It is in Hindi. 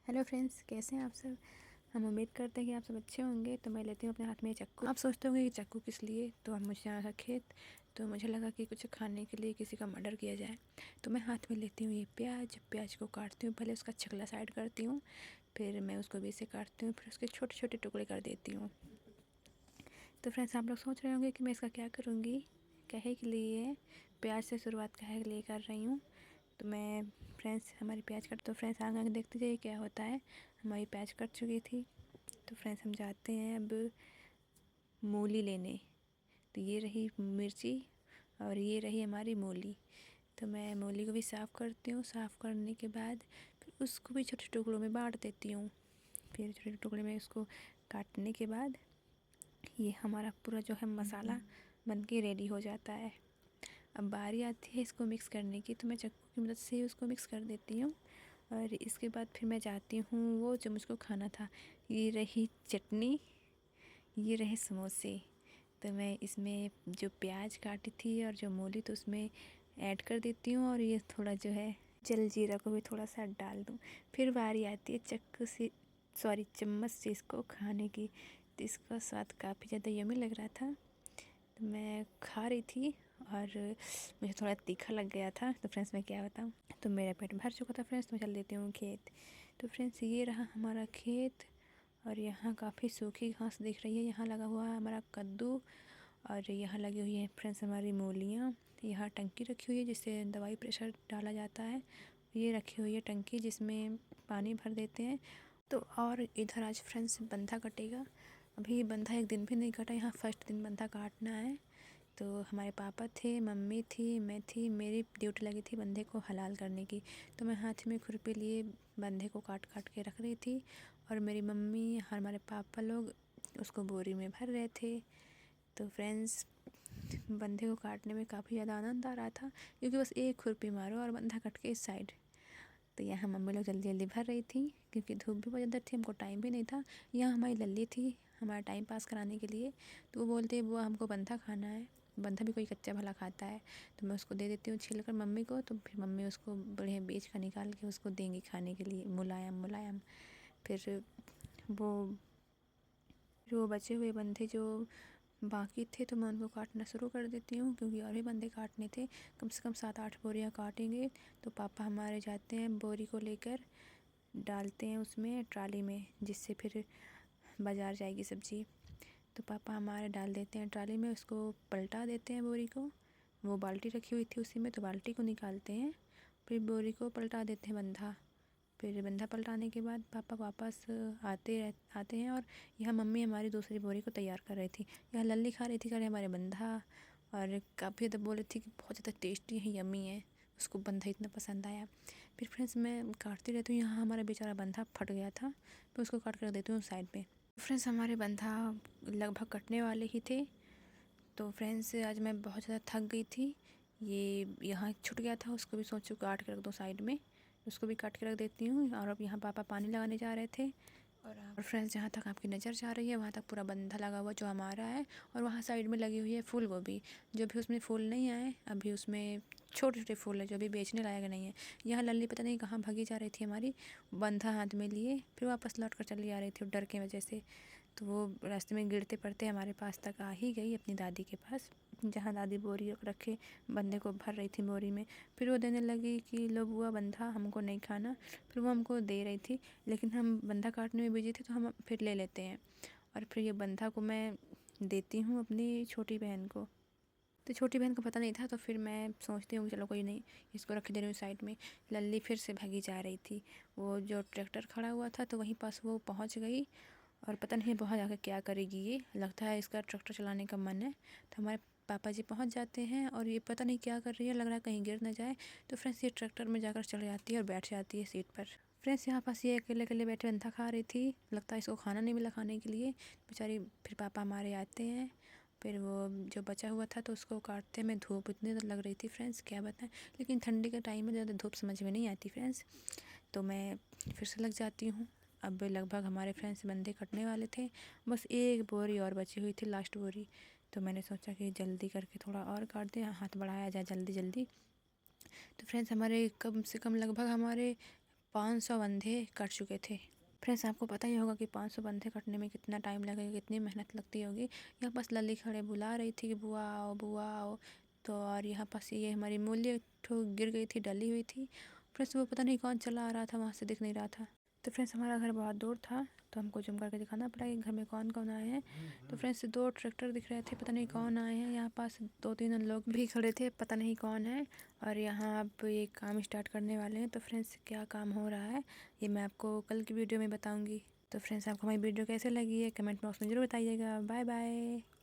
हेलो फ्रेंड्स, कैसे हैं आप सब। हम उम्मीद करते हैं कि आप सब अच्छे होंगे। तो मैं लेती हूँ अपने हाथ में ये चक्कू। आप सोचते होंगे कि चक्कू किस लिए, तो अब मुझे आया था खेत, तो मुझे लगा कि कुछ खाने के लिए किसी का मर्डर किया जाए। तो मैं हाथ में लेती हूँ ये प्याज को काटती हूँ, पहले उसका छिकला साइड करती हूँ, फिर मैं उसको बीच से काटती हूँ, फिर उसके छोटे छोटे टुकड़े कर देती हूँ। तो फ्रेंड्स, आप लोग सोच रहे होंगे कि मैं इसका क्या करूँगी, कहे के लिए प्याज से शुरुआत कहे के लिए कर रही हूँ। तो मैं फ्रेंड्स हमारी प्याज कट, तो फ्रेंड्स आगे देखते जाइए क्या होता है। हमारी प्याज कट चुकी थी। तो फ्रेंड्स हम जाते हैं अब मूली लेने। तो ये रही मिर्ची और ये रही हमारी मूली। तो मैं मूली को भी साफ़ करती हूँ। साफ़ करने के बाद फिर उसको भी छोटे टुकड़ों में बांट देती हूँ। फिर छोटे टुकड़े में उसको काटने के बाद ये हमारा पूरा जो है मसाला बन के रेडी हो जाता है। अब बारी आती है इसको मिक्स करने की, तो मैं चक्कू की मदद से उसको मिक्स कर देती हूँ। और इसके बाद फिर मैं जाती हूँ वो जो मुझको खाना था। ये रही चटनी, ये रहे समोसे। तो मैं इसमें जो प्याज काटी थी और जो मूली, तो उसमें ऐड कर देती हूँ। और ये थोड़ा जो है जलजीरा को भी थोड़ा सा डाल दूँ। फिर बारी आती है चक्कू से, सॉरी चम्मच से इसको खाने की। तो इसका स्वाद काफ़ी ज़्यादा यम्मी लग रहा था। तो मैं खा रही थी और मुझे थोड़ा तीखा लग गया था। तो फ्रेंड्स मैं क्या बताऊँ, तो मेरा पेट भर चुका था फ्रेंड्स। तो मैं चल देती हूँ खेत। तो फ्रेंड्स ये रहा हमारा खेत और यहाँ काफ़ी सूखी घास दिख रही है। यहाँ लगा हुआ है हमारा कद्दू और यहाँ लगी हुई है फ्रेंड्स हमारी मूलियाँ। यहाँ टंकी रखी हुई है जिससे दवाई प्रेशर डाला जाता है। ये रखी हुई है टंकी जिसमें पानी भर देते हैं। तो और इधर आज फ्रेंड्स बंधा कटेगा। अभी बंधा एक दिन भी नहीं कटा, यहाँ फर्स्ट दिन बंधा काटना है। तो हमारे पापा थे, मम्मी थी, मैं थी, मेरी ड्यूटी लगी थी बंधे को हलाल करने की। तो मैं हाथ में खुरपी लिए बंधे को काट काट के रख रही थी और मेरी मम्मी और हमारे पापा लोग उसको बोरी में भर रहे थे। तो फ्रेंड्स बंधे को काटने में काफ़ी ज़्यादा आनंद आ रहा था, क्योंकि बस एक खुरपी मारो और बंधा कट के इस साइड। तो यहाँ मम्मी लोग जल्दी जल्दी भर रही थी क्योंकि धूप भी बहुत ज़्यादा थी, हमको टाइम भी नहीं था। यहाँ हमारी लल्ली थी हमारा टाइम पास कराने के लिए। तो वो बोलते वो हमको बंधा खाना है, बंधा भी कोई कच्चा भला खाता है। तो मैं उसको दे देती हूँ छील कर मम्मी को। तो फिर मम्मी उसको बढ़िया बीज का निकाल के उसको देंगी खाने के लिए, मुलायम मुलायम। फिर वो बचे हुए बंधे जो बाकी थे तो मैं उनको काटना शुरू कर देती हूँ, क्योंकि और भी बंदे काटने थे। कम से कम 7-8 बोरियाँ काटेंगे। तो पापा हमारे जाते हैं बोरी को लेकर, डालते हैं उसमें ट्राली में, जिससे फिर बाज़ार जाएगी सब्ज़ी। तो पापा हमारे डाल देते हैं ट्राली में, उसको पलटा देते हैं बोरी को। वो बाल्टी रखी हुई थी उसी में, तो बाल्टी को निकालते हैं, फिर बोरी को पलटा देते हैं बंधा। फिर बंधा पलटाने के बाद पापा वापस आते हैं और यहाँ मम्मी हमारी दूसरी बोरी को तैयार कर रही थी। यहाँ लल्ली खा रही थी करे हमारे बंधा, और काफ़ी ज़्यादा बोल रही थी कि बहुत ज़्यादा टेस्टी है, यम्मी है, उसको बंधा इतना पसंद आया। फिर फ्रेंड्स मैं काटती रहती हूँ। यहाँ हमारा बेचारा बंधा फट गया था, तो उसको काट कर देती हूँ साइड पे। फ्रेंड्स हमारे बंधा लगभग कटने वाले ही थे। तो फ्रेंड्स आज मैं बहुत ज़्यादा थक गई थी। ये यहाँ छूट गया था, उसको भी सोचूं काट के रख दो साइड में, उसको भी काट के रख देती हूँ। और अब यहाँ पापा पानी लगाने जा रहे थे। और फ्रेंड्स जहाँ तक आपकी नज़र जा रही है वहाँ तक पूरा बंधा लगा हुआ जो हमारा है। और वहाँ साइड में लगी हुई है फूल गोभी, जो भी उसमें फूल नहीं आए अभी, उसमें छोटे छोटे फूल है जो अभी बेचने लायक नहीं है। यहाँ लल्ली पता नहीं कहाँ भागी जा रही थी हमारी, बंधा हाथ में लिए, फिर वापस लौट कर चली आ रही थी डर के वजह से। तो वो रास्ते में गिरते पड़ते हमारे पास तक आ ही गई, अपनी दादी के पास, जहाँ दादी बोरी रखे बंदे को भर रही थी बोरी में। फिर वो देने लगी कि लो बुआ बंधा, हमको नहीं खाना। फिर वो हमको दे रही थी, लेकिन हम बंधा काटने में बिजी थे तो हम फिर ले लेते हैं। और फिर ये बंधा को मैं देती हूँ अपनी छोटी बहन को। तो छोटी बहन को पता नहीं था, तो फिर मैं सोचती हूँ चलो कोई नहीं, इसको रख दे रही हूँ साइड में। लल्ली फिर से भागी जा रही थी। वो जो ट्रैक्टर खड़ा हुआ था तो वहीं पास वो पहुँच गई, और पता नहीं वहाँ जाकर क्या करेगी। ये लगता है इसका ट्रैक्टर चलाने का मन है। तो हमारे पापा जी पहुँच जाते हैं और ये पता नहीं क्या कर रही है, लग रहा है कहीं गिर ना जाए। तो फ्रेंड्स ये ट्रैक्टर में जाकर चले जाती है और बैठ जाती है सीट पर। फ्रेंड्स यहाँ पास ये अकेले अकेले बैठे बंधा खा रही थी, लगता है इसको खाना नहीं मिला खाने के लिए बेचारी। फिर पापा हमारे आते हैं, फिर वो जो बचा हुआ था तो उसको काटते में धूप इतनी लग रही थी फ्रेंड्स क्या बताएं। लेकिन ठंडी का टाइम में ज़्यादा धूप समझ में नहीं आती फ्रेंड्स, तो मैं फिर से लग जाती हूँ। अब लगभग हमारे फ्रेंड्स बंदे कटने वाले थे, बस एक बोरी और बची हुई थी, लास्ट बोरी। तो मैंने सोचा कि जल्दी करके थोड़ा और काट दें, हाथ बढ़ाया जाए जल्दी जल्दी। तो फ्रेंड्स हमारे कम से कम लगभग हमारे 500 बंधे कट चुके थे। फ्रेंड्स आपको पता ही होगा कि 500 बंधे कटने में कितना टाइम लगेगा, कितनी मेहनत लगती होगी। यहाँ पास लल्ली खड़े बुला रही थी कि बुआ आओ बुआ आओ। तो और यहाँ पास ये हमारी मूली ठो गिर गई थी, डली हुई थी। फ्रेंड्स वो पता नहीं कौन चला आ रहा था, वहाँ से दिख नहीं रहा था। तो फ्रेंड्स हमारा घर बहुत दूर था, तो हमको जूम करके दिखाना पड़ा कि घर में कौन कौन आए हैं। तो फ्रेंड्स 2 ट्रैक्टर दिख रहे थे, पता नहीं कौन आए हैं। यहाँ पास 2-3 लोग भी खड़े थे, पता नहीं कौन है। और यहाँ अब ये काम स्टार्ट करने वाले हैं। तो फ्रेंड्स क्या काम हो रहा है ये मैं आपको कल की वीडियो में बताऊँगी। तो फ्रेंड्स आपको हमारी वीडियो कैसे लगी है कमेंट बॉक्स में ज़रूर बताइएगा। Bye bye.